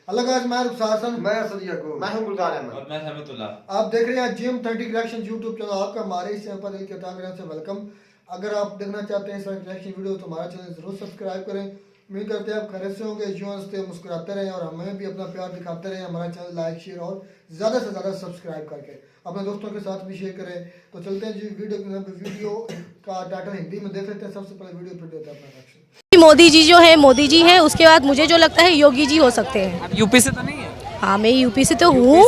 अलग आज मैं रुखसार हसन, मैं सदिया को, मैं हूं गुलजार अहमद और मैं सहमतुल्लाह। आप देख रहे हैं GM30 रिएक्शन यूट्यूब चैनल। आपका हमारे इस चैनल पर दिल के तहे दिल से वेलकम। अगर आप देखना चाहते हैं इस तरह रिएक्शन वीडियो तो हमारा चैनल जरूर सब्सक्राइब करें। उम्मीद करते हैं आप खैरियत से होंगे, यूं हंसते मुस्कुराते रहें और हमें भी अपना प्यार दिखाते रहें। हमारा चैनल लाइक शेयर और ज़्यादा से ज़्यादा सब्सक्राइब करके अपने दोस्तों के साथ भी शेयर करें। तो चलते हैं जी वीडियो का टाइटल हिंदी में देख लेते हैं। सबसे पहले वीडियो फिर देते हैं अपना रिएक्शन। मोदी जी जो है मोदी जी हैं, उसके बाद मुझे जो लगता है योगी जी हो सकते हैं। आप यूपी से तो नहीं है? हाँ, मैं यूपी से तो हूँ,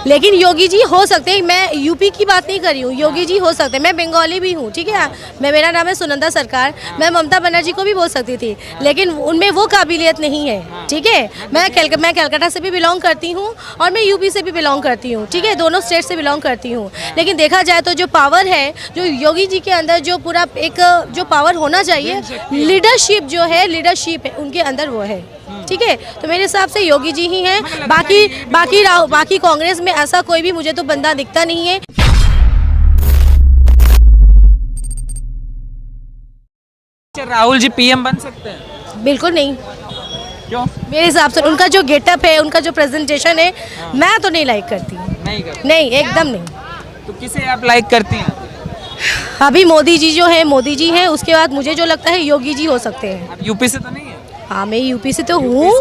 लेकिन योगी जी हो सकते हैं। मैं यूपी की बात नहीं कर रही हूँ, योगी जी हो सकते हैं। मैं बंगाली भी हूँ, ठीक है। मेरा नाम है सुनंदा सरकार। मैं ममता बनर्जी को भी बोल सकती थी, लेकिन उनमें वो काबिलियत नहीं है, ठीक है। मैं कलकत्ता से भी बिलोंग करती हूँ और मैं यूपी से भी बिलोंग करती हूँ, ठीक है। दोनों स्टेट से बिलोंग करती हूँ। लेकिन देखा जाए तो जो पावर है, जो योगी जी के अंदर जो पूरा एक जो पावर होना चाहिए, लीडरशिप जो है, लीडरशिप है उनके अंदर वो है, ठीक है। तो मेरे हिसाब से योगी जी ही हैं। बाकी कांग्रेस में ऐसा कोई भी मुझे तो बंदा दिखता नहीं है। राहुल जी पीएम बन सकते हैं? बिल्कुल नहीं। क्यों? मेरे हिसाब से उनका जो गेटअप है, उनका जो प्रेजेंटेशन है, मैं तो नहीं लाइक करती। नहीं करते? नहीं, एकदम नहीं। तो किसे आप लाइक करती हैं? अभी मोदी जी जो है मोदी जी हैं, उसके बाद मुझे जो लगता है योगी जी हो सकते हैं। आप यूपी से तो नहीं है? हाँ, मैं यूपी से तो हूँ,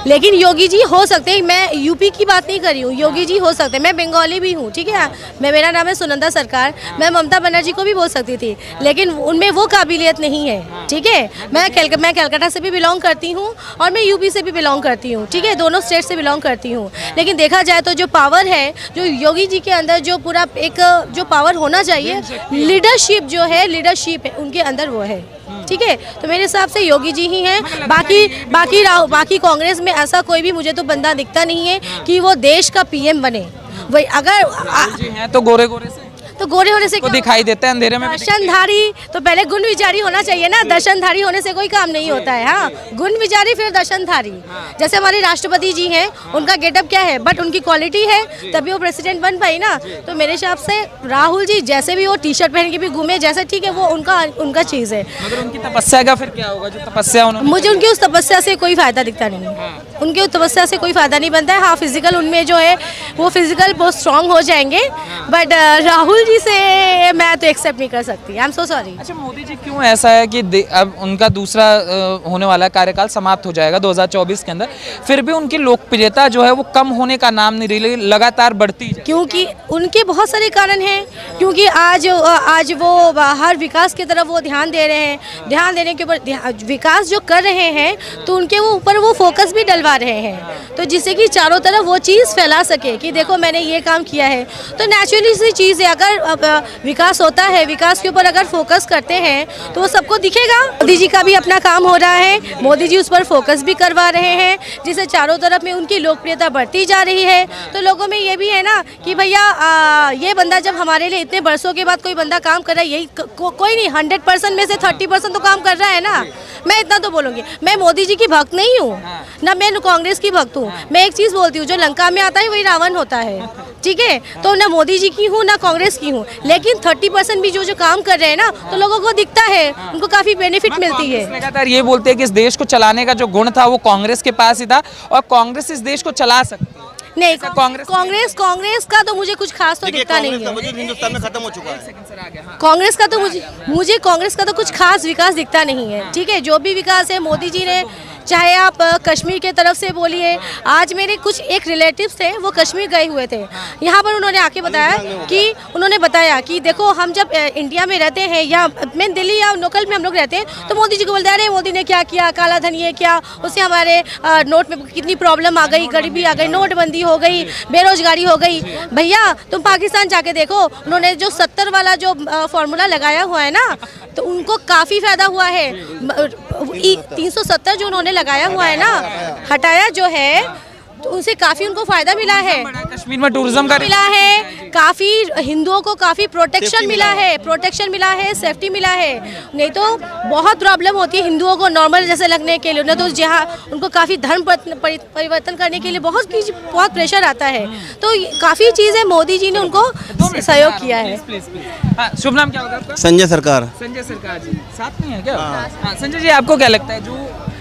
लेकिन योगी जी हो सकते हैं। मैं यूपी की बात नहीं कर रही हूँ, योगी जी हो सकते हैं। मैं बंगाली भी हूँ, ठीक है। मेरा नाम है सुनंदा सरकार। मैं ममता बनर्जी को भी बोल सकती थी, लेकिन उनमें वो काबिलियत नहीं है, ठीक है। मैं कलकत्ता से भी बिलोंग करती हूँ और मैं यूपी से भी बिलोंग करती हूँ, ठीक है। दोनों स्टेट से बिलोंग करती हूँ। लेकिन देखा जाए तो जो पावर है, जो योगी जी के अंदर जो पूरा एक जो पावर होना चाहिए, लीडरशिप जो है, लीडरशिप है उनके अंदर वो है, ठीक है। तो मेरे हिसाब से योगी जी ही हैं। बाकी कांग्रेस में ऐसा कोई भी मुझे तो बंदा दिखता नहीं है कि वो देश का पीएम बने। वही अगर जी हैं तो गोरे गोरे से तो गोरे होने से को दिखाई देते हैं, अंधेरे में भी दिखते हैं। दर्शनधारी तो पहले गुण विचारी होना चाहिए ना। दर्शनधारी होने से कोई काम नहीं होता है। हाँ, गुण विचारी फिर दर्शनधारी। जैसे हमारे राष्ट्रपति जी हैं, उनका गेटअप क्या है, बट उनकी क्वालिटी है, तभी वो प्रेसिडेंट बन पाई ना। तो मेरे हिसाब से राहुल जी जैसे भी वो टी-शर्ट पहन के भी घूमे, जैसे ठीक है, वो उनका चीज़ है। मगर उनकी तपस्या का फिर क्या होगा? जो तपस्या उन्होंने, मुझे उनकी उस तपस्या से कोई फायदा दिखता नहीं है। उनकी उस तपस्या से कोई फायदा नहीं बनता है। हाँ, फिजिकल उनमें जो है वो फिजिकल बहुत स्ट्रांग हो जाएंगे, बट राहुल जी से मैं तो एक्सेप्ट नहीं कर सकती। I am so sorry. अच्छा, मोदी जी क्यों ऐसा है कि अब उनका दूसरा होने वाला कार्यकाल समाप्त हो जाएगा 2024 के अंदर, फिर भी उनकी लोकप्रियता जो है वो कम होने का नाम नहीं रही, लगातार बढ़ती है? क्योंकि उनके बहुत सारे कारण हैं। क्योंकि आज वो हर विकास की तरफ वो ध्यान दे रहे हैं। ध्यान देने के ऊपर विकास जो कर रहे हैं, तो उनके वो ऊपर वो फोकस भी डलवा रहे हैं, तो जिससे कि चारों तरफ वो चीज़ फैला सके कि देखो मैंने ये काम किया है। तो नेचुरली सी चीज़ है, अगर विकास होता है, विकास के ऊपर अगर फोकस करते हैं तो वो सबको दिखेगा। मोदी जी का भी अपना काम हो रहा है, मोदी जी उस पर फोकस भी करवा रहे हैं, जिससे चारों तरफ में उनकी लोकप्रियता बढ़ती जा रही है। तो लोगों में ये भी है ना कि भैया ये बंदा जब हमारे लिए इतने बरसों के बाद कोई बंदा काम कर रहा है, यही कोई नहीं, 100% में से 30% तो काम कर रहा है ना। मैं इतना तो बोलूँगी। मैं मोदी जी की भक्त नहीं हूँ ना, मैं कांग्रेस की भक्त हूँ। मैं एक चीज़ बोलती हूँ, जो लंका में आता है वही रावण होता है, ठीक है। तो ना मोदी जी की हूँ ना कांग्रेस की हूँ, लेकिन 30% भी जो काम कर रहे हैं ना, तो लोगों को दिखता है, उनको काफ़ी बेनिफिट मिलती है। लगातार ये बोलते हैं कि इस देश को चलाने का जो गुण था वो कांग्रेस के पास ही था और कांग्रेस इस देश को चला सकती है। नहीं, कांग्रेस का तो मुझे कुछ खास तो दिखता नहीं है। हिंदुस्तान में खत्म हो चुका है। कांग्रेस का तो मुझे कांग्रेस का तो कुछ खास विकास दिखता नहीं है, ठीक है। जो भी विकास है मोदी जी ने, चाहे आप कश्मीर के तरफ से बोलिए। आज मेरे कुछ एक रिलेटिव्स थे, वो कश्मीर गए हुए थे। यहाँ पर उन्होंने आके बताया कि देखो हम जब इंडिया में रहते हैं या मैं दिल्ली या लोकल में हम लोग रहते हैं, तो मोदी जी को बोलते हैं अरे मोदी ने क्या किया, काला धन ये क्या, उससे हमारे नोट में कितनी प्रॉब्लम आ गई, गरीबी आ गई, नोटबंदी हो गई, बेरोजगारी हो गई। भैया तुम पाकिस्तान जाके देखो, उन्होंने जो 70 वाला जो फॉर्मूला लगाया हुआ है ना, तो उनको काफ़ी फायदा हुआ है। 370 जो उन्होंने लगाया हुआ है ना, हटाया जो है, तो उनसे काफ़ी उनको फ़ायदा मिला है। कश्मीर में टूरिज्म का मिला है, काफ़ी हिंदुओं को काफ़ी प्रोटेक्शन मिला है, सेफ्टी मिला है। नहीं तो बहुत प्रॉब्लम होती है हिंदुओं को नॉर्मल जैसे लगने के लिए, नहीं तो जहाँ उनको काफ़ी धर्म परिवर्तन करने के लिए बहुत प्रेशर आता है। तो काफ़ी चीज़ें मोदी जी ने उनको सहयोग किया है। शुभ नाम क्या होगा आपका? संजय सरकार। संजय सरकार जी साथ में है क्या? हाँ, संजय जी आपको क्या लगता है जो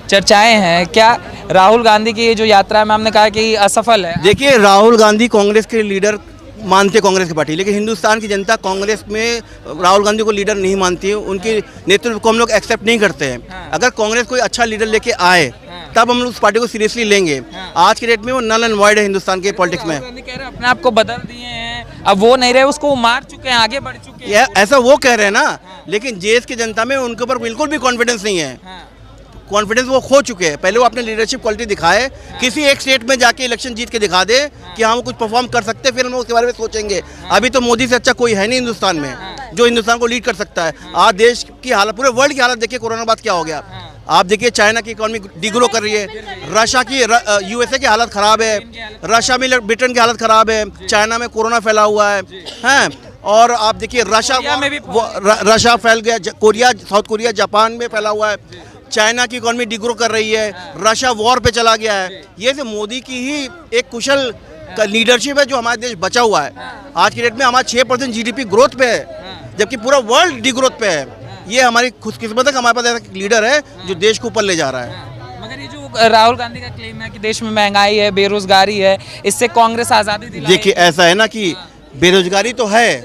चर्चाएं हैं, क्या राहुल गांधी की जो यात्रा में हमने कहा कि असफल है? देखिए, राहुल गांधी कांग्रेस के लीडर मानते कांग्रेस की पार्टी, लेकिन हिंदुस्तान की जनता कांग्रेस में राहुल गांधी को लीडर नहीं मानती है, उनके नेतृत्व को हम लोग एक्सेप्ट नहीं करते हैं। अगर कांग्रेस कोई अच्छा लीडर लेके आए तब हम लोग उस पार्टी को सीरियसली लेंगे। आज के डेट में वो नल एंड वॉइड है हिंदुस्तान के पॉलिटिक्स में। कह रहे अपने आप को बदल दिए हैं, अब वो नहीं रहे, उसको मार चुके हैं, आगे बढ़ चुके हैं। ऐसा वो कह रहे हैं ना, लेकिन देश की जनता में उनके ऊपर बिल्कुल भी कॉन्फिडेंस नहीं है। कॉन्फिडेंस वो खो चुके हैं। पहले वो अपने लीडरशिप क्वालिटी दिखाए, किसी एक स्टेट में जाके इलेक्शन जीत के दिखा दे कि हाँ वो कुछ परफॉर्म कर सकते हैं, फिर हम उसके बारे में सोचेंगे। अभी तो मोदी से अच्छा कोई है नहीं हिंदुस्तान में जो हिंदुस्तान को लीड कर सकता है। आज देश की हालत, पूरे वर्ल्ड की हालत देखिए, कोरोना बाद क्या हो गया आप देखिए। चाइना की इकोनॉमी डिग्रो कर रही है, रशिया की यूएसए की हालत खराब है, रशिया में ब्रिटेन की हालत खराब है, चाइना में कोरोना फैला हुआ है। और आप देखिए रशिया फैल गया, कोरिया, साउथ कोरिया, जापान में फैला हुआ है, चाइना की इकोनॉमी डिग्रो कर रही है, रशिया वॉर पे चला गया है। ये से मोदी की ही एक कुशल लीडरशिप है जो हमारा देश बचा हुआ है। आज की डेट में हमारा 6% जीडीपी ग्रोथ पे है, जबकि पूरा वर्ल्ड डिग्रोथ पे है। ये हमारी खुशकिस्मत है कि हमारे पास ऐसा लीडर है जो देश को ऊपर ले जा रहा है। मगर ये जो राहुल गांधी का क्लेम है कि देश में महंगाई है, बेरोजगारी है, इससे कांग्रेस आज़ादी दिलाएगी। देखिए, ऐसा है ना कि बेरोजगारी तो है,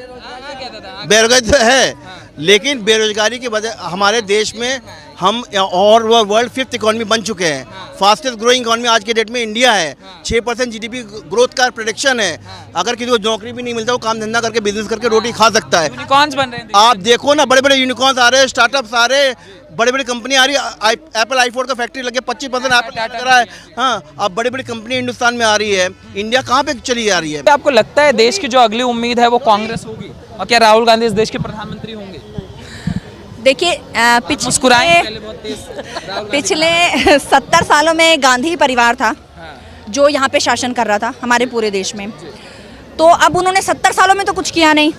बेरोजगारी तो है, लेकिन बेरोजगारी की वजह हमारे देश में हम और वर्ल्ड 5th इकोनॉमी बन चुके हैं। फास्टेस्ट ग्रोइंग इकोनॉमी आज के डेट में इंडिया है। 6% जीडीपी ग्रोथ का प्रेडिक्शन है। अगर किसी को नौकरी भी नहीं मिलता, वो काम धंधा करके बिजनेस करके रोटी खा सकता है। यूनिकॉर्न्स बन रहे हैं, आप देखो ना, बड़े बड़े यूनिकॉर्न्स आ रहे हैं, स्टार्टअप्स आ रहे हैं, बड़ी बड़ी कंपनी आ रही है। एप्पल आईफोन का फैक्ट्री लगे, 25% एप्पल कर रहा है। हाँ, अब बड़ी बड़ी कंपनी हिंदुस्तान में आ रही है। इंडिया कहाँ पे चली जा रही है? आपको लगता है देश की जो अगली उम्मीद है वो कांग्रेस होगी, और क्या राहुल गांधी इस देश के प्रधानमंत्री होंगे? देखिए, पिछले 70 सालों में गांधी परिवार था जो यहाँ पे शासन कर रहा था हमारे पूरे देश में। तो अब उन्होंने 70 सालों में तो कुछ किया नहीं,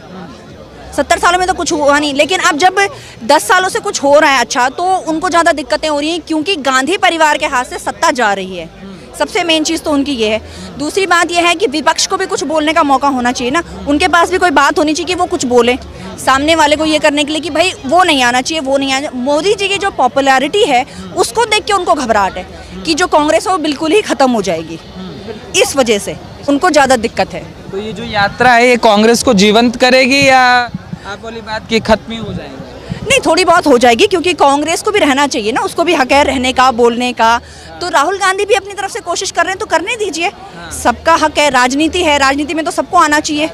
70 सालों में तो कुछ हुआ नहीं, लेकिन अब जब 10 सालों से कुछ हो रहा है अच्छा, तो उनको ज़्यादा दिक्कतें हो रही हैं, क्योंकि गांधी परिवार के हाथ से सत्ता जा रही है। सबसे मेन चीज़ तो उनकी ये है। दूसरी बात ये है कि विपक्ष को भी कुछ बोलने का मौका होना चाहिए ना, उनके पास भी कोई बात होनी चाहिए कि वो कुछ बोले सामने वाले को ये करने के लिए कि भाई वो नहीं आना चाहिए, वो नहीं आना। मोदी जी की जो पॉपुलैरिटी है उसको देख के उनको घबराहट है कि जो कांग्रेस है वो बिल्कुल ही ख़त्म हो जाएगी, इस वजह से उनको ज़्यादा दिक्कत है। तो ये जो यात्रा है ये कांग्रेस को जीवंत करेगी या आप वाली बात की खत्म ही हो जाएगी? नहीं, थोड़ी बहुत हो जाएगी, क्योंकि कांग्रेस को भी रहना चाहिए ना, उसको भी हक है रहने का, बोलने का। तो राहुल गांधी भी अपनी तरफ से कोशिश कर रहे हैं, तो करने दीजिए। सबका हक है, राजनीति है, राजनीति में तो सबको आना चाहिए,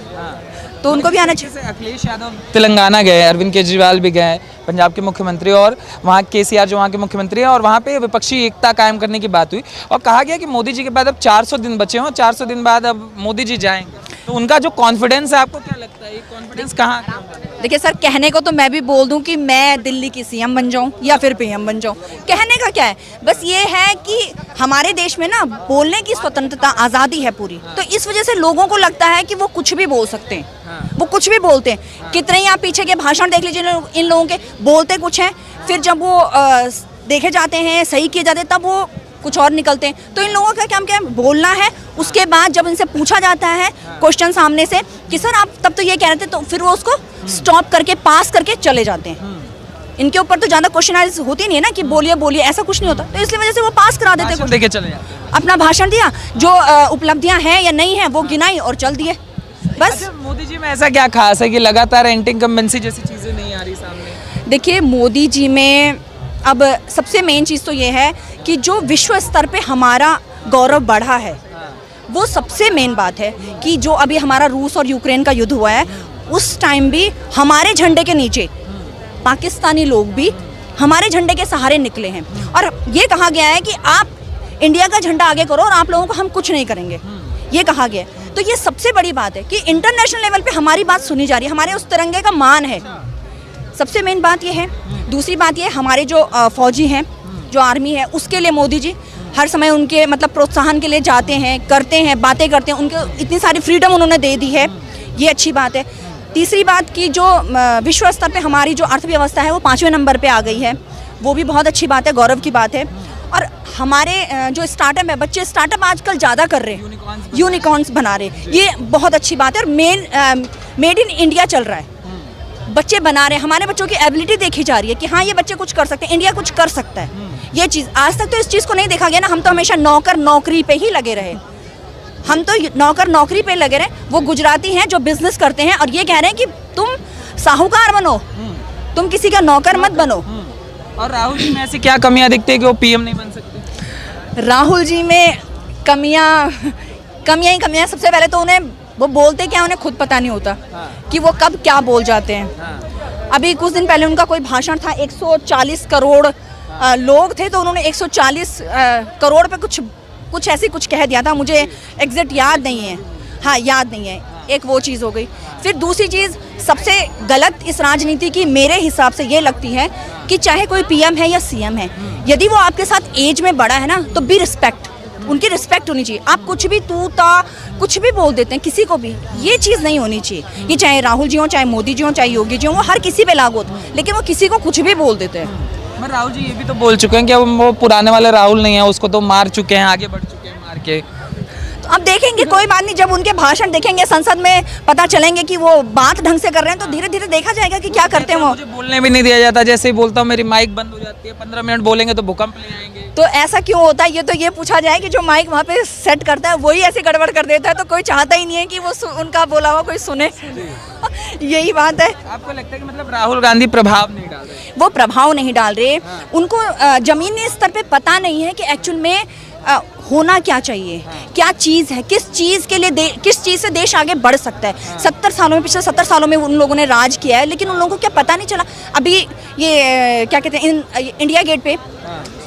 तो उनको भी आना चाहिए। अखिलेश यादव तेलंगाना गए, अरविंद केजरीवाल भी गए, पंजाब के मुख्यमंत्री, और वहाँ केसीआर जो वहाँ के मुख्यमंत्री हैं, और वहाँ पे विपक्षी एकता कायम करने की बात हुई और कहा गया कि मोदी जी के बाद अब 400 दिन बचे हों, 400 दिन बाद अब मोदी जी जाएंगे। तो उनका जो कॉन्फिडेंस है, आपको क्या लगता है ये कॉन्फिडेंस कहाँ? देखिए सर, कहने को तो मैं भी बोल दूं कि मैं दिल्ली की सीएम बन जाऊं या फिर पीएम बन जाऊं, कहने का क्या है, बस ये है कि हमारे देश में ना बोलने की स्वतंत्रता, आज़ादी है पूरी, तो इस वजह से लोगों को लगता है कि वो कुछ भी बोल सकते हैं, वो कुछ भी बोलते हैं। कितने ही आप पीछे के भाषण देख लीजिए, इन लोगों के बोलते कुछ हैं, फिर जब वो देखे जाते हैं, सही किए जाते हैं, तब वो कुछ और निकलते हैं। तो इन लोगों का काम क्या है, बोलना है। उसके बाद जब इनसे पूछा जाता है क्वेश्चन सामने से कि सर आप तब तो ये कह रहे थे, तो फिर वो उसको स्टॉप करके पास करके चले जाते हैं। इनके ऊपर तो ज़्यादा क्वेश्चन होती नहीं है ना कि बोलिए बोलिए, ऐसा कुछ नहीं होता, तो इसलिए वजह से वो पास करा देते हैं, देके चले जाते। अपना भाषण दिया, जो उपलब्धियां हैं या नहीं है वो गिनाई और चल दिए, बस। अच्छा, मोदी जी में ऐसा क्या खास है कि लगातार एंटी इनकम्बेंसी जैसी चीज़ें नहीं आ रही सामने? देखिए, मोदी जी में अब सबसे मेन चीज़ तो ये है कि जो विश्व स्तर पे हमारा गौरव बढ़ा है, वो सबसे मेन बात है कि जो अभी हमारा रूस और यूक्रेन का युद्ध हुआ है, उस टाइम भी हमारे झंडे के नीचे पाकिस्तानी लोग भी हमारे झंडे के सहारे निकले हैं, और ये कहा गया है कि आप इंडिया का झंडा आगे करो और आप लोगों को हम कुछ नहीं करेंगे, ये कहा गया है। तो ये सबसे बड़ी बात है कि इंटरनेशनल लेवल पे हमारी बात सुनी जा रही है, हमारे उस तिरंगे का मान है, सबसे मेन बात ये है। दूसरी बात ये, हमारे जो फौजी हैं, जो आर्मी है, उसके लिए मोदी जी हर समय उनके मतलब प्रोत्साहन के लिए जाते हैं, करते हैं, बातें करते हैं, उनको इतनी सारी फ्रीडम उन्होंने दे दी है ये अच्छी बात है। तीसरी बात की जो विश्व स्तर पे हमारी जो अर्थव्यवस्था है वो 5वें नंबर पे आ गई है, वो भी बहुत अच्छी बात है, गौरव की बात है। और हमारे जो स्टार्टअप है, बच्चे स्टार्टअप आजकल ज़्यादा कर रहे हैं, यूनिकॉर्न्स बना रहे हैं, ये बहुत अच्छी बात है। और मेड इन इंडिया चल रहा है, बच्चे बना रहे हैं, हमारे बच्चों की एबिलिटी देखी जा रही है कि हाँ ये बच्चे कुछ कर सकते हैं, इंडिया कुछ कर सकता है। ये चीज़ आज तक तो इस चीज़ को नहीं देखा गया ना, हम तो हमेशा नौकर नौकरी पे ही लगे रहे, हम तो नौकर नौकरी पे लगे रहे। वो गुजराती हैं जो बिजनेस करते हैं और ये कह रहे हैं कि तुम साहूकार बनो, तुम किसी का नौकर मत बनो। और राहुल जी में ऐसी क्या कमियां दिखती है कि वो पीएम नहीं बन सकते? राहुल जी में कमियां ही कमियां। सबसे पहले तो उन्हें वो बोलते क्या उन्हें खुद पता नहीं होता कि वो कब क्या बोल जाते हैं। अभी कुछ दिन पहले उनका कोई भाषण था, 140 करोड़ लोग थे तो उन्होंने 140 करोड़ पे कुछ ऐसी कुछ कह दिया था, मुझे एग्जैक्ट याद नहीं है, हाँ याद नहीं है। एक वो चीज़ हो गई। फिर दूसरी चीज़ सबसे गलत इस राजनीति की मेरे हिसाब से ये लगती है कि चाहे कोई पीएम है या सीएम है, यदि वो आपके साथ एज में बड़ा है ना तो बी रिस्पेक्ट, उनकी रिस्पेक्ट होनी चाहिए। आप कुछ भी तू ता कुछ भी बोल देते हैं किसी को भी, ये चीज़ नहीं होनी चाहिए। ये चाहे राहुल जी हो, चाहे मोदी जी हो, चाहे योगी जी हो, वो हर किसी पे लागू होता है, लेकिन वो किसी को कुछ भी बोल देते हैं। मगर राहुल जी ये भी तो बोल चुके हैं कि अब वो पुराने वाले राहुल नहीं है, उसको तो मार चुके हैं, आगे बढ़ चुके हैं मार के। तो अब देखेंगे, कोई बात नहीं, जब उनके भाषण देखेंगे संसद में पता चलेंगे कि वो बात ढंग से कर रहे हैं तो धीरे धीरे देखा जाएगा कि क्या करते हैं वो। मुझे बोलने भी नहीं दिया जाता, जैसे ही बोलता हूँ मेरी माइक बंद हो जाती है, 15 मिनट बोलेंगे तो भूकंप ले आएंगे। तो ऐसा क्यों होता है? ये पूछा जाए कि जो माइक वहाँ पे सेट करता है वही ऐसे गड़बड़ कर देता है, तो कोई चाहता ही नहीं है कि वो उनका बोला हुआ कोई सुने। यही बात है। आपको लगता है कि मतलब राहुल गांधी प्रभाव नहीं डाल रहे? वो प्रभाव नहीं डाल रहे, उनको जमीनी स्तर पे पता नहीं है कि एक्चुअल में होना क्या चाहिए, क्या चीज़ है, किस चीज़ के लिए किस चीज़ से देश आगे बढ़ सकता है। 70 सालों में, पिछले 70 सालों में उन लोगों ने राज किया है, लेकिन उन लोगों को क्या पता नहीं चला। अभी ये क्या कहते हैं, इंडिया गेट पे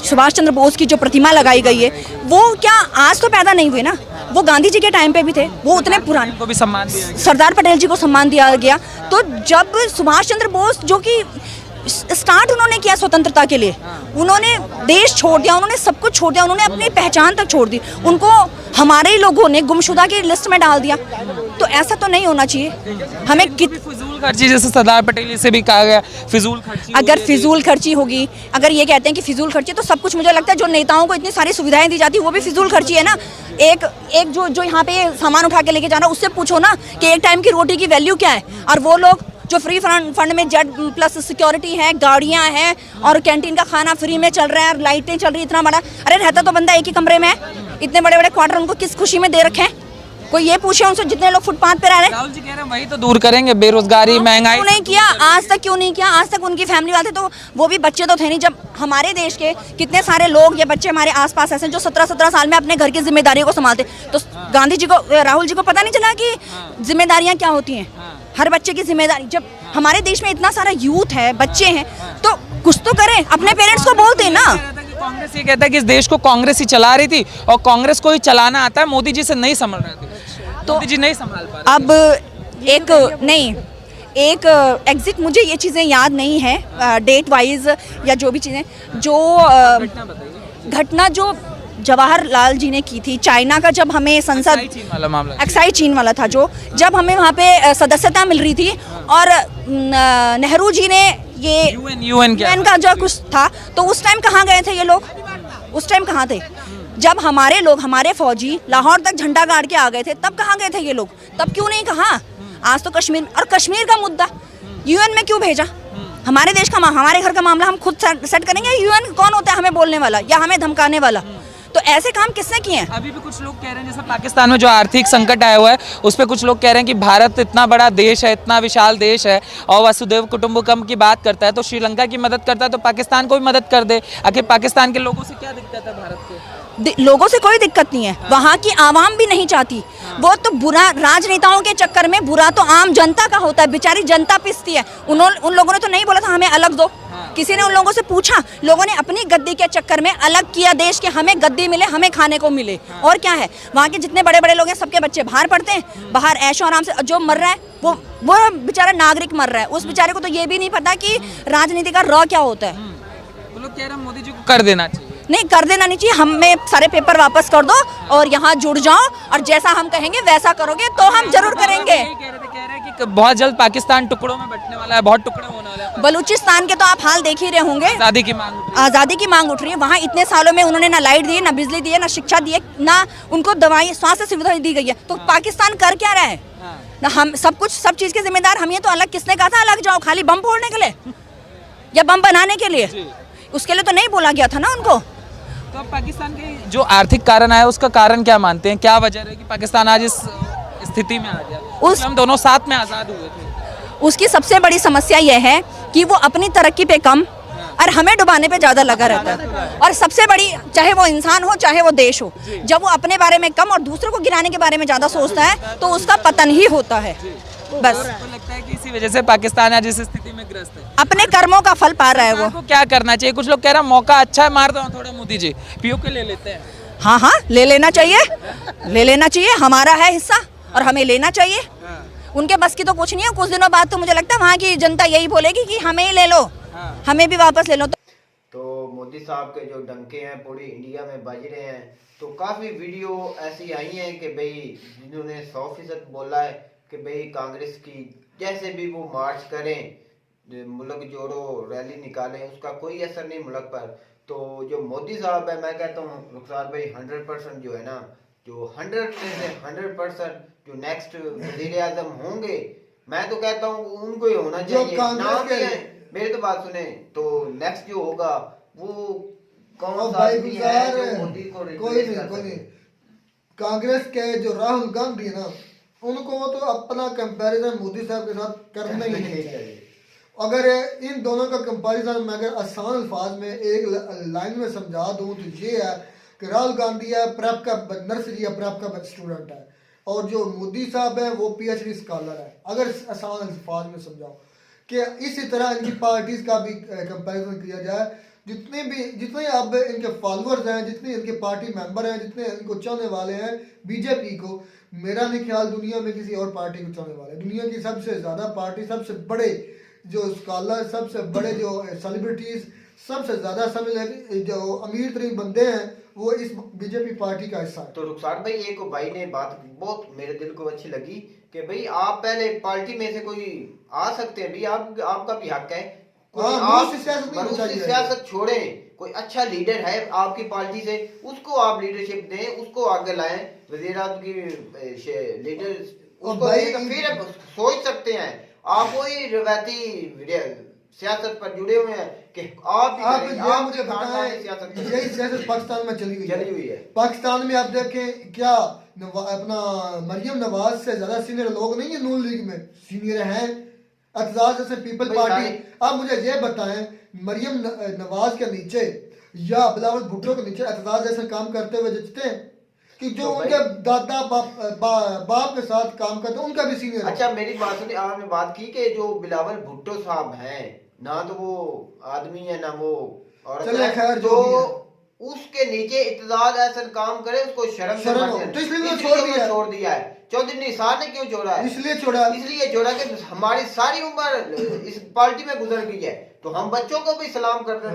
सुभाष चंद्र बोस की जो प्रतिमा लगाई गई है, वो क्या आज तो पैदा नहीं हुए ना, वो गांधी जी के टाइम पे भी थे, वो उतने पुराने को भी सम्मान दिया गया। सरदार पटेल जी को सम्मान दिया गया। तो जब सुभाष चंद्र बोस जो कि स्टार्ट उन्होंने किया स्वतंत्रता के लिए, उन्होंने देश छोड़ दिया, उन्होंने सब कुछ छोड़ दिया, उन्होंने अपनी पहचान तक छोड़ दी, उनको हमारे ही लोगों ने गुमशुदा की लिस्ट में डाल दिया। तो ऐसा तो नहीं होना चाहिए। हमें फिजूल खर्ची, जैसे सरदार पटेल से भी कहा गया फिजूल खर्ची, अगर फिजूल खर्ची होगी, अगर ये कहते हैं कि फिजूल खर्ची, तो सब कुछ मुझे लगता है जो नेताओं को इतनी सारी सुविधाएं दी जाती है वो भी फिजूल खर्ची है ना। एक जो यहाँ पे सामान उठा के लेके जाना, उससे पूछो ना कि एक टाइम की रोटी की वैल्यू क्या है। और वो लोग जो फ्री फंड में जेड प्लस सिक्योरिटी है, गाड़ियाँ हैं और कैंटीन का खाना फ्री में चल रहा है और लाइटें चल रही, इतना बड़ा, अरे रहता तो बंदा एक ही कमरे में है, इतने बड़े बड़े क्वार्टर उनको किस खुशी में दे रखे हैं? कोई ये पूछे उनसे जितने लोग फुटपाथ पे रह रहे हैं। राहुल जी कह रहे हैं वही तो दूर करेंगे, बेरोजगारी, महंगाई। क्यों नहीं किया आज तक? क्यों नहीं किया आज तक? उनकी फैमिली वाले तो वो भी बच्चे तो थे नहीं। जब हमारे देश के कितने सारे लोग या बच्चे हमारे आसपास ऐसे जो 17-17 साल में अपने घर की जिम्मेदारियों को संभालते, तो गांधी जी को, राहुल जी को पता नहीं चला कि जिम्मेदारियां क्या होती हैं, हर बच्चे की जिम्मेदारी। जब हमारे देश में इतना सारा यूथ है, बच्चे हैं, तो कुछ तो करें, अपने पेरेंट्स को बोल दें ना। कांग्रेस ये कहता है कि इस देश को कांग्रेस ही चला रही थी और कांग्रेस को ही चलाना आता है, मोदी जी से नहीं संभल रहे थे, तो मोदी जी नहीं संभाल पा रहे। अब एक एग्जिट, मुझे ये चीज़ें याद नहीं है डेट वाइज या जो भी चीज़ें, जो घटना जो जवाहरलाल जी ने की थी चाइना का, जब हमें संसद एक्साइज चीन वाला था, जो जब हमें वहाँ पे सदस्यता मिल रही थी और नेहरू जी ने ये यूएन का जो कुछ था, तो उस टाइम कहाँ गए थे ये लोग? उस टाइम कहाँ थे? जब हमारे लोग, हमारे फौजी लाहौर तक झंडा गाड़ के आ गए थे, तब कहाँ गए थे ये लोग? तब क्यों नहीं कहा? आज तो कश्मीर, और कश्मीर का मुद्दा यूएन में क्यों भेजा? हमारे देश का, हमारे घर का मामला हम खुद सेट करेंगे, यूएन कौन होता है हमें बोलने वाला या हमें धमकाने वाला? तो ऐसे काम किसने किए हैं? अभी भी कुछ लोग कह रहे हैं, जैसे पाकिस्तान में जो आर्थिक संकट आया हुआ है उस पर कुछ लोग कह रहे हैं कि भारत इतना बड़ा देश है, इतना विशाल देश है और वसुधैव कुटुंबकम की बात करता है, तो श्रीलंका की मदद करता है, तो पाकिस्तान को भी मदद कर दे। आखिर पाकिस्तान के लोगों से क्या दिक्कत है भारत के? लोगों से कोई दिक्कत नहीं है, वहाँ की आवाम भी नहीं चाहती। वो तो बुरा राजनेताओं के चक्कर में, बुरा तो आम जनता का होता है, बेचारी जनता पिसती है। उन लोगों ने तो नहीं बोला था हमें अलग दो, किसी ने उन लोगों से पूछा? लोगों ने अपनी गद्दी के चक्कर में अलग किया देश के, हमें गद्दी मिले, हमें खाने को मिले। और क्या है, वहाँ के जितने बड़े बड़े लोग हैं सबके बच्चे बाहर पढ़ते हैं, बाहर ऐशो आराम से, जो मर रहा है वो बेचारा नागरिक मर रहा है, उस बेचारे को तो ये भी नहीं पता कि राजनीति का रॉ क्या होता है। वो लोग कह रहे हैं मोदी जी को कर देना चाहिए। नहीं, कर देना नहीं चाहिए, हमें सारे पेपर वापस कर दो और यहाँ जुड़ जाओ और जैसा हम कहेंगे वैसा करोगे तो हम जरूर करेंगे। एक बहुत जल्द पाकिस्तान टुकड़ों में बंटने वाला है, बहुत टुकड़े होने वाले हैं। बलूचिस्तान के तो आप हाल देख ही रहे होंगे, आज़ादी की मांग उठ रही आज़ादी की मांग उठ रही है। वहाँ इतने सालों में उन्होंने ना लाइट दी है, ना बिजली दी है, ना शिक्षा दी है, ना उनको दवाई स्वास्थ्य सुविधा दी गई है। तो पाकिस्तान कर क्या रहा है? ना हम सब कुछ, सब चीज़ के जिम्मेदार हम। ये तो अलग, किसने कहा था अलग जाओ? खाली बम फोड़ने के लिए या बम बनाने के लिए? उसके लिए तो नहीं बोला गया था ना उनको। तो अब पाकिस्तान के जो आर्थिक कारण आया उसका कारण क्या मानते हैं? क्या वजह है कि पाकिस्तान आज इस स्थिति में आ गया? हम दोनों साथ में आज़ाद हुए थे। उसकी सबसे बड़ी समस्या यह है कि वो अपनी तरक्की पे कम और हमें डुबाने पे ज़्यादा लगा रहता है। और सबसे बड़ी, चाहे वो इंसान हो चाहे वो देश हो, जब वो अपने बारे में कम और दूसरों को गिराने के बारे में ज़्यादा सोचता है तो उसका पतन ही होता है। बस तो लगता है कि इसी वजह से पाकिस्तान आज इस स्थिति में ग्रस्त है। अपने कर्मों का फल पा रहा है वो। आपको क्या करना चाहिए? कुछ लोग कह रहे हैं मौका अच्छा है, मार दो थोड़ा मोदी जी, पीओके ले लेते हैं। हाँ हाँ, ले लेना चाहिए, ले लेना चाहिए। हमारा है हिस्सा और हमें लेना चाहिए। उनके बस की तो कुछ नहीं है। कुछ दिनों बाद तो मुझे लगता है वहाँ की जनता यही बोलेगी कि हमें ही ले लो, हमें भी वापस ले लो। तो मोदी साहब के जो डंके हैं पूरी इंडिया में बज रहे हैं। तो काफ़ी वीडियो ऐसी आई हैं कि भाई जिन्होंने 100% बोला है कि भाई कांग्रेस की जैसे भी वो मार्च करें, मुल्क जोड़ो रैली निकालें, उसका कोई असर नहीं मुल्क पर। तो जो मोदी साहब है, मैं कहता हूँ रुखसार भाई 100% जो है ना, जो 100% जो नेक्स्ट वज़ीर आज़म होंगे, मैं तो कहता हूँ उनको ही होना चाहिए। नाम भी है, मेरी तो बात सुने, तो नेक्स्ट जो होगा वो कौन सा आदमी है जो मोदी को रिप्लेस कर सके? कांग्रेस के जो राहुल गांधी है ना, उनको तो अपना कंपैरिजन मोदी साहब के साथ करना ही नहीं चाहिए। अगर इन दोनों का कंपैरिजन मैं अगर आसान अल्फाज में एक लाइन में समझा दूं तो ये है कि राहुल गांधी है प्रेप का नर्सरी या प्रेप का स्टूडेंट है, और जो मोदी साहब है वो PhD स्कॉलर है। अगर आसान अल्फाज में समझाओ कि इसी तरह इनकी पार्टीज का भी कंपैरिजन किया जाए, जितने अब इनके फॉलोअर्स हैं, जितने इनके पार्टी मेंबर हैं, जितने इनको चाहने वाले हैं बीजेपी को, मेरा नहीं ख्याल दुनिया में किसी और पार्टी को चाहने वाले। दुनिया की सबसे ज़्यादा पार्टी, सबसे बड़े जो स्कॉलर, सबसे बड़े जो सेलिब्रिटीज़, सबसे ज़्यादा समझ जो अमीर तरीन बंदे हैं वो इस बीजेपी पार्टी का हिस्सा है। तो रुखसार भाई एक भाई ने बात बहुत मेरे दिल को अच्छी लगी कि भाई आप पहले पार्टी में से कोई आ सकते हैं, भाई आपका भी हक है, आप सियासत छोड़ें, कोई अच्छा लीडर है आपकी पार्टी से, उसको आप लीडरशिप दें, उसको आगे लाएं, वज़ीर आज़म की लीडर, उसको फिर सोच सकते हैं। आप वही रवायती सियासत पर जुड़े हुए हैं कि आप मुझे बताएं, यही सियासत पाकिस्तान में चली हुई है। पाकिस्तान में आप देखें क्या अपना मरियम नवाज से ज्यादा सीनियर लोग नहीं है नून लीग में, सीनियर हैं एतजाज जैसे पीपल पार्टी। आप मुझे ये बताएं मरियम नवाज के नीचे या बिलावल भुट्टो के नीचे एतजाज जैसे काम करते हुए जचते हैं कि जो उनके दादा बाप के साथ काम करते हैं, उनका भी सीनियर। अच्छा मेरी बात सुनिए, आपने बात की कि जो बिलावल भुट्टो साहब हैं ना, तो वो आदमी है ना वो औरत है, तो उसके नीचे इत्तेजाज ऐसा काम करे उसको शर्म तो इसलिए छोड़ दिया है। चौधरी निसार ने क्यों छोड़ा है? इसलिए छोड़ा कि हमारी सारी उम्र इस पार्टी में गुजर गई है, तो हम बच्चों को भी सलाम करते हैं।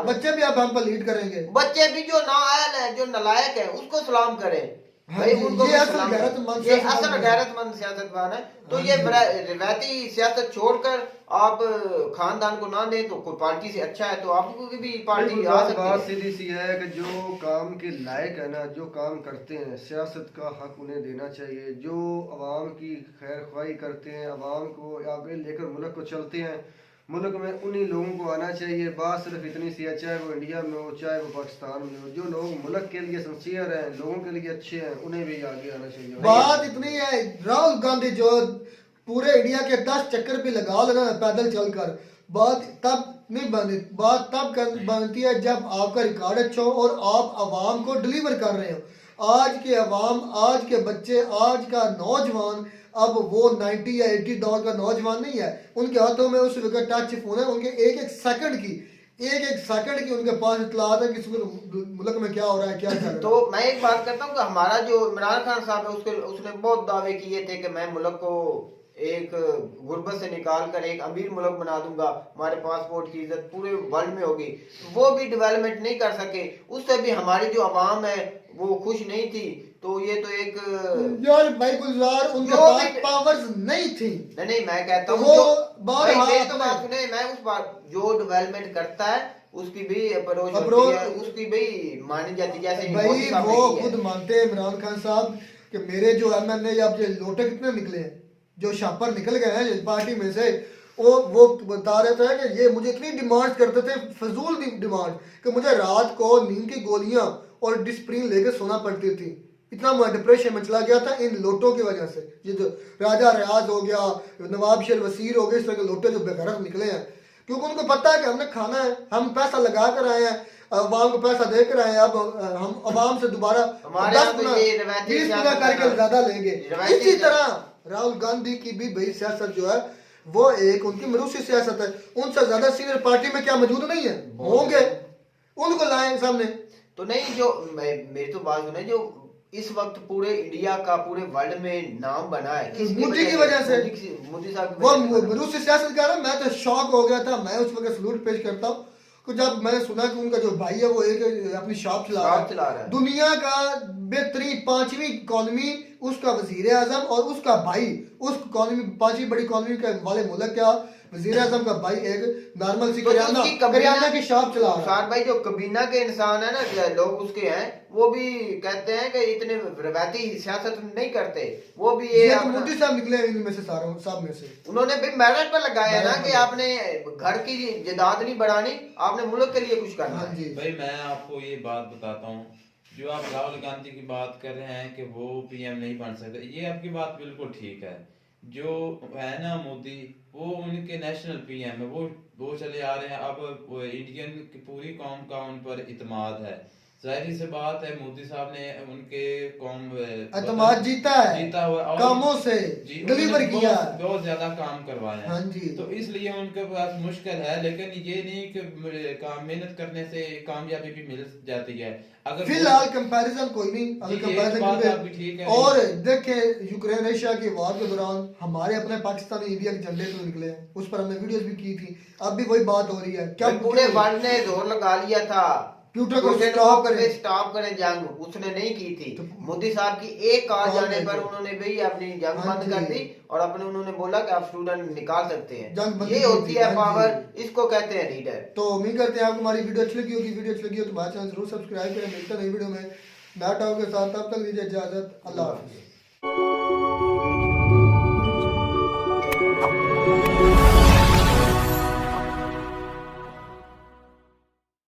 बच्चे भी आप हम पर लीड करेंगे, बच्चे भी जो नाअहल है, जो नालायक है, उसको सलाम करें भाई, उनको ये असल गैरतमंद सियासतदान है। तो ये रिवायती सियासत छोड़कर आप खानदान को ना दें तो कोई पार्टी से अच्छा है तो आपको भी पार्टी आ सकती है। बात सीधी सी है कि जो काम के लायक है ना, जो काम करते हैं, सियासत का हक उन्हें देना चाहिए। जो अवाम की खैर ख्वाही करते हैं, अवाम को आगे लेकर मुल्क को चलते हैं, मुल्क में उन्हीं लोगों को आना चाहिए। बात सिर्फ इतनी सी है, चाहे वो इंडिया में हो चाहे वो पाकिस्तान में हो, जो लोग मुल्क के लिए सिंसियर हैं, लोगों के लिए अच्छे हैं, उन्हें भी आगे आना चाहिए। बात इतनी है, राहुल गांधी जो पूरे इंडिया के 10 चक्कर भी लगा लेना पैदल चलकर, बात तब नहीं बनती। बात तब बनती है जब आपका रिकॉर्ड अच्छा हो और आप आवाम को डिलीवर कर रहे हो। आज के अवाम, आज के बच्चे, आज का नौजवान अब वो 90 या 80 दौर का नौजवान नहीं है। उनके हाथों में उस वक्त टच फोन है, उनके एक सेकंड की उनके पास इत्तलात है कि मुल्क में क्या हो रहा है, क्या चल रहा है। तो मैं एक बात करता हूँ कि हमारा जो इमरान खान साहब है उसने बहुत दावे किए थे कि मैं मुल्क को एक गुर्बत से निकाल कर एक अमीर मुल्क बना दूंगा, हमारे पासपोर्ट की इज्जत पूरे वर्ल्ड में होगी। वो भी डेवलपमेंट नहीं कर सके, उससे भी हमारी जो अवाम है वो खुश नहीं थी। तो ये तो एक यार भाई गुलजार उनके जो पास भी- पावर्स नहीं थी। नहीं मैं कहता हूँ वो जो बार भाई, बार मेरी तो अपने- बात सुने, मैं उस बात जो डेवलपमेंट करता है उसकी भी अप्रोच अप्रोच- होती है, उसकी भी मानी जाती है। जैसे मोदी भाई साहब वो ने की है। खुद मानते हैं इमरान खान साहब कि मेरे जो एमएनए या जो लोटे कितने निकले हैं, जो शापर निकल गए हैं इस पार्टी में से, वो बता रहे थे कि ये मुझे इतनी डिमांड करते थे, फजूल डिमांड, कि मुझे रात को नींद की गोलियां और डिस्प्रिन लेके सोना पड़ती थी। इतना मैं डिप्रेशन में चला गया था इन लोटों की वजह से। ये जो राजा रियाज हो गया, नवाब शेर वसीर हो गए, इस तरह के लोटे जो बेगरत निकले हैं, क्योंकि उनको पता है कि हमने खाना है, हम पैसा लगा कर आए हैं, अवाम को पैसा दे कर आए हैं, अब हम अवाम से दोबारा हमारे यहाँ तो ये रवायती 20 गुना सियासत करके है ना। ज्यादा लेंगे। रवायती इसी तरह राहुल गांधी की भी भाई सियासत जो है वो एक उनकी मरूसी सियासत है। उनसे ज्यादा सीनियर पार्टी में क्या मौजूद नहीं है, होंगे, उनको लाएं सामने। तो नहीं जो मेरी तो बात सुने, जो इस वक्त पूरे इंडिया का पूरे वर्ल्ड में नाम बना है मोदी की वजह से, मोदी साहब की वो वजह से। रूसी सियासत कर रहा, मैं तो शॉक हो गया था। मैं उस वक्त सलूट पेश करता हूँ कि जब मैंने सुना कि उनका जो भाई है वो एक अपनी शॉप चला रहा है, दुनिया का बेहतरीन 5वीं इकॉनमी उसका वजीर आजम और उसका भाई उस इकॉनमी 5वीं बड़ी इकॉनमी के वाले मुल्क का वजीर आजम का भाई एक नॉर्मल सी करियाना की शॉप चला रहा है। भाई जो कबीना के इंसान है ना, लोग उसके हैं, वो भी कहते हैं कि इतने रवायती सियासत नहीं करते। वो भी ये मोदी साहब निकले हैं इनमें से, सारों सब में से। उन्होंने भी मेरिट पर लगाया ना कि आपने घर की जायदाद नहीं बढ़ानी, आपने मुल्क के लिए कुछ करना है। भाई मैं आपको ये बात बताता हूँ, जो आप राहुल गांधी की बात कर रहे हैं कि वो पीएम नहीं बन सकते, ये आपकी बात बिल्कुल ठीक है। जो है ना मोदी, वो उनके नेशनल पीएम है, वो चले आ रहे हैं। अब इंडियन की पूरी कौम का उन पर इत्मीनाद है। जाहिर सी बात है मोदी साहब ने उनके कौम एतमाद जीता हुआ कामों से डिलीवर किया, बहुत ज्यादा काम करवाए हैं। हाँ जी। तो इसलिए उनके पास मुश्किल है, लेकिन ये नहीं कि मेहनत करने से कामयाबी भी मिल जाती है। अगर फिलहाल कंपैरिजन कोई नहीं, अगर कंपैरिजन ठीक है। और देखें यूक्रेन रशिया की वार के दौरान हमारे अपने पाकिस्तानी इंडिया के झंडे तो निकले हैं, उस पर हमने वीडियोस भी की थी, अब भी वही बात हो रही है। क्या पूरे वर्ल्ड ने जोर लगा लिया था प्यूटन को स्टॉप करें जंग, उसने नहीं की थी। मोदी साहब की एक कार जाने पर उन्होंने भी अपनी जंग बंद कर दी और अपने उन्होंने बोला कि आप स्टूडेंट निकाल सकते हैं। ये होती है पावर, इसको कहते हैं लीडर। तो उम्मीद करते हैं आपको हमारी वीडियो अच्छी लगी होगी। वीडियो अच्छी लगी हो तो हमारे चैनल जरूर सब्सक्राइब करें। मिलते हैं नई वीडियो में नया टॉपिक के साथ, तब तक दीजिए इजाजत। अल्लाह हाफिज़।